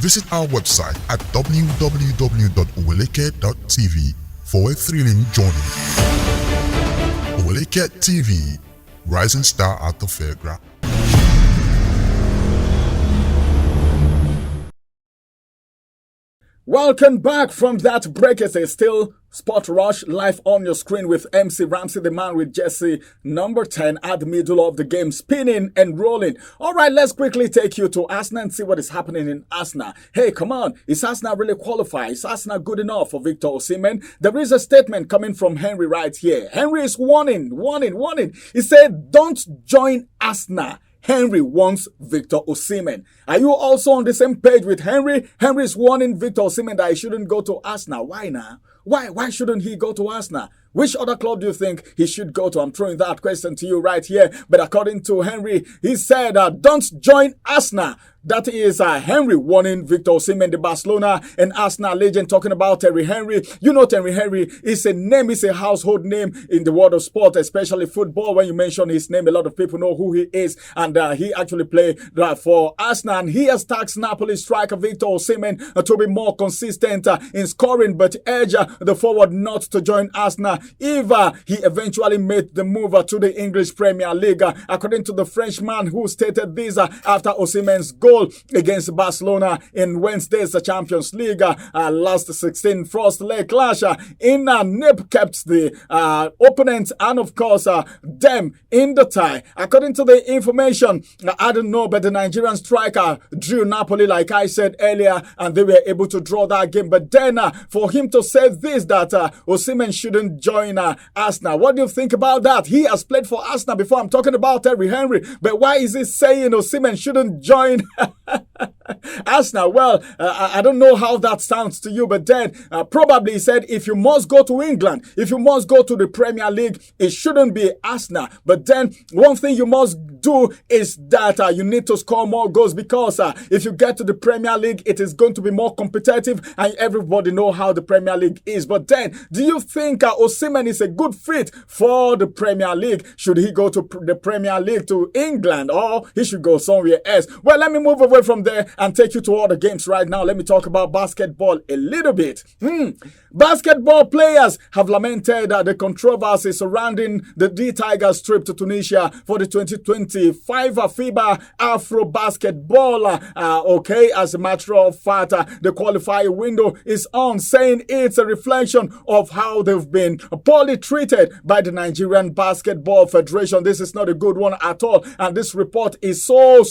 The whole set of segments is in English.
Visit our website at www.oweleketv for a thrilling journey. Oweleke TV, rising star at the fairground. Welcome back from that break. It's still Sport Rush live on your screen with MC Ramsey, the man with Jesse number 10 at the middle of the game, spinning and rolling. All right, let's quickly take you to Arsenal and see what is happening in Arsenal. Hey, come on. Is Arsenal really qualified? Is Arsenal good enough for Victor Osimhen? There is a statement coming from Henry right here. Henry is warning. He said, don't join Arsenal. Henry wants Victor Osimhen. Are you also on the same page with Henry? Henry is warning Victor Osimhen that he shouldn't go to Arsenal. Why now? Why shouldn't he go to Arsenal? Which other club do you think he should go to? I'm throwing that question to you right here. But according to Henry, he said, don't join Arsenal. That is Henry warning Victor Osimhen, the Barcelona and Arsenal legend, talking about Thierry Henry. You know Thierry Henry is a name, is a household name in the world of sport, especially football. When you mention his name, a lot of people know who he is. And he actually played for Arsenal. And he has tasked Napoli striker Victor Osimhen to be more consistent in scoring, but urge the forward not to join Arsenal if he eventually made the move to the English Premier League. According to the Frenchman who stated this after Osimhen's goal against Barcelona in Wednesday's Champions League last 16 first leg clash in Nip kept the opponent and of course them in the tie. According to the information, I don't know, but the Nigerian striker drew Napoli like I said earlier, and they were able to draw that game. But then for him to say this, that Osimhen shouldn't join Arsenal, what do you think about that? He has played for Arsenal before. I'm talking about Thierry Henry, but why is he saying Osimhen shouldn't join Arsenal? Well, I don't know how that sounds to you, but then probably he said if you must go to England, if you must go to the Premier League, it shouldn't be Arsenal. But then one thing you must do is that you need to score more goals, because if you get to the Premier League, it is going to be more competitive, and everybody know how the Premier League is. But then, do you think Osimhen is a good fit for the Premier League? Should he go to the Premier League to England, or he should go somewhere else? Well, let me move away from there and take you to all the games right now. Let me talk about basketball a little bit. Basketball players have lamented the controversy surrounding the D Tigers trip to Tunisia for the 2025 FIBA Afro Basketball. As a matter of fact, the qualifier window is on, saying it's a reflection of how they've been poorly treated by the Nigerian Basketball Federation. This is not a good one at all, and this report is so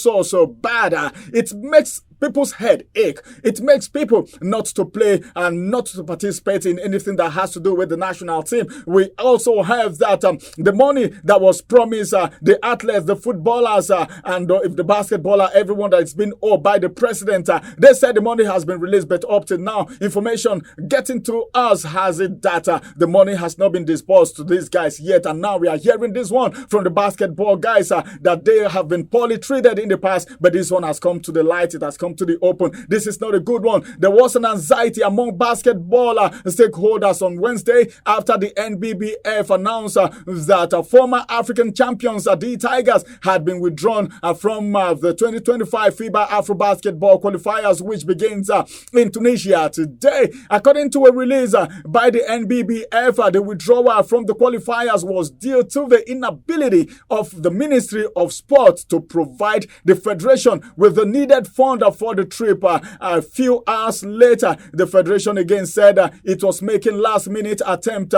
bad. It makes people's head ache. It makes people not to play and not to participate in anything that has to do with the national team. We also have that the money that was promised the athletes, the footballers, and if the basketballer, everyone that's been owed by the president, they said the money has been released, but up to now, information getting to us has it that the money has not been disbursed to these guys yet. And now we are hearing this one from the basketball guys that they have been poorly treated in the past, but this one has come to the light. It has come to the open. This is not a good one. There was an anxiety among basketball stakeholders on Wednesday after the NBBF announced that former African champions, the Tigers, had been withdrawn from the 2025 FIBA Afro Basketball qualifiers, which begins in Tunisia today. According to a release by the NBBF, the withdrawal from the qualifiers was due to the inability of the Ministry of Sport to provide the federation with the needed fund for the trip. A few hours later, the federation again said it was making last-minute attempt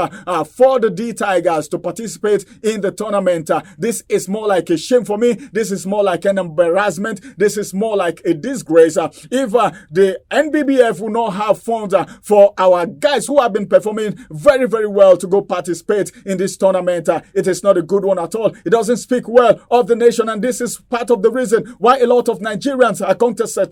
for the D Tigers to participate in the tournament. This is more like a shame for me. This is more like an embarrassment. This is more like a disgrace. If the NBBF will not have funds for our guys who have been performing very, very well to go participate in this tournament, it is not a good one at all. It doesn't speak well of the nation, and this is part of the reason why a lot of Nigerians are concentrating.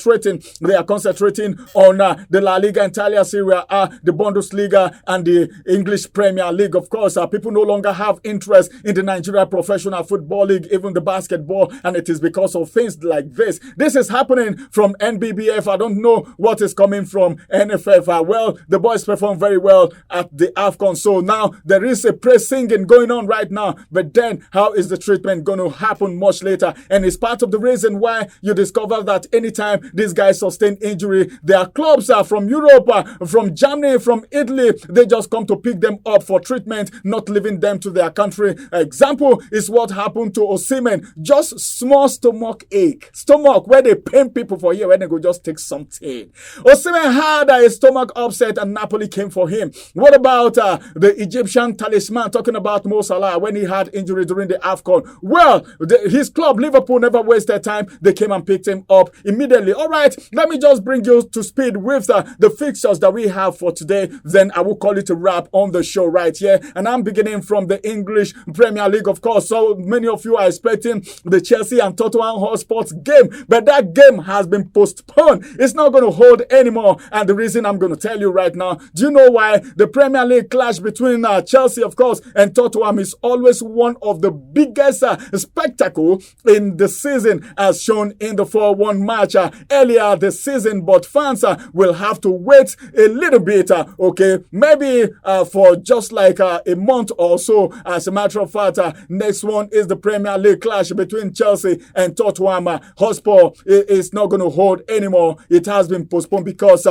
They are concentrating on the La Liga, Italia, Serie A, the Bundesliga, and the English Premier League. Of course, people no longer have interest in the Nigeria Professional Football League, even the basketball, and it is because of things like this. This is happening from NBBF. I don't know what is coming from NFF. Well, the boys perform very well at the AFCON, so now there is a praise singing going on right now, but then how is the treatment going to happen much later? And it's part of the reason why you discover that anytime These guys sustained injury. Their clubs are from Europe, from Germany, from Italy. They just come to pick them up for treatment, not leaving them to their country. Example is what happened to Osimhen. Just small stomach ache. Stomach where they pain people for here when they go just take something. Osimhen had a stomach upset and Napoli came for him. What about the Egyptian talisman, talking about Mo Salah when he had injury during the AFCON? Well, his club, Liverpool, never wasted time. They came and picked him up immediately. All right, let me just bring you to speed with the fixtures that we have for today. Then I will call it a wrap on the show right here. And I'm beginning from the English Premier League, of course. So many of you are expecting the Chelsea and Tottenham Hotspur's game, but that game has been postponed. It's not going to hold anymore. And the reason I'm going to tell you right now, do you know why? The Premier League clash between Chelsea, of course, and Tottenham is always one of the biggest spectacle in the season, as shown in the 4-1 match earlier this season. But fans will have to wait a little bit, okay, maybe for just like a month or so. As a matter of fact, next one is the Premier League clash between Chelsea and Tottenham Hotspur. It's not going to hold anymore. It has been postponed because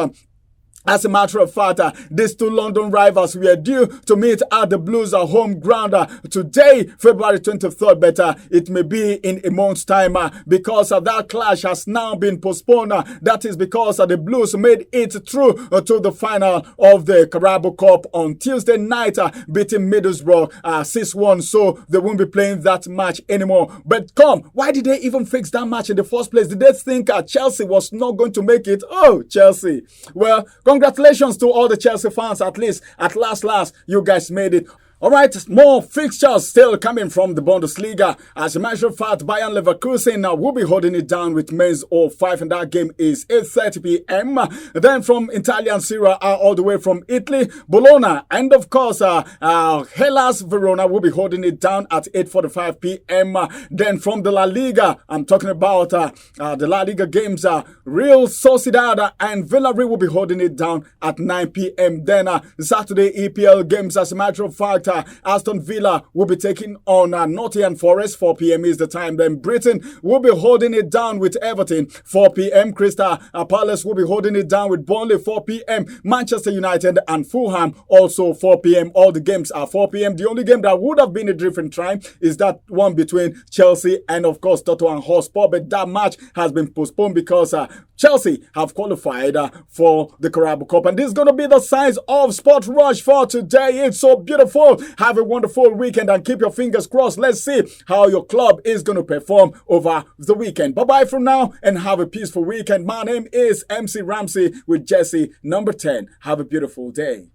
as a matter of fact, these two London rivals were due to meet at the Blues' home ground today, February 23rd, but it may be in a month's time because that clash has now been postponed. That is because the Blues made it through to the final of the Carabao Cup on Tuesday night, beating Middlesbrough 6-1, so they won't be playing that match anymore. But why did they even fix that match in the first place? Did they think Chelsea was not going to make it? Oh, Chelsea. Well, congratulations to all the Chelsea fans. At least, at last, you guys made it. All right, more fixtures still coming from the Bundesliga. As a matter of fact, Bayern Leverkusen will be holding it down with Mainz 05, and that game is 8:30 p.m. Then from Italian Serie A, all the way from Italy, Bologna, and of course, Hellas Verona will be holding it down at 8:45 p.m. Then from the La Liga, I'm talking about the La Liga games, Real Sociedad and Villarreal will be holding it down at 9 p.m. Then Saturday EPL games, as a matter of fact, Aston Villa will be taking on Nottingham Forest. 4 p.m. is the time. Then Brighton will be holding it down with Everton. 4 p.m. Crystal Palace will be holding it down with Burnley. 4 p.m. Manchester United and Fulham also 4 p.m. All the games are 4 p.m. The only game that would have been a different time is that one between Chelsea and of course Tottenham Hotspur, but that match has been postponed because Chelsea have qualified for the Carabao Cup. And this is going to be the size of Sport Rush for today. It's so beautiful. Have a wonderful weekend and keep your fingers crossed. Let's see how your club is going to perform over the weekend. Bye-bye from now and have a peaceful weekend. My name is MC Ramsey with Jesse number 10. Have a beautiful day.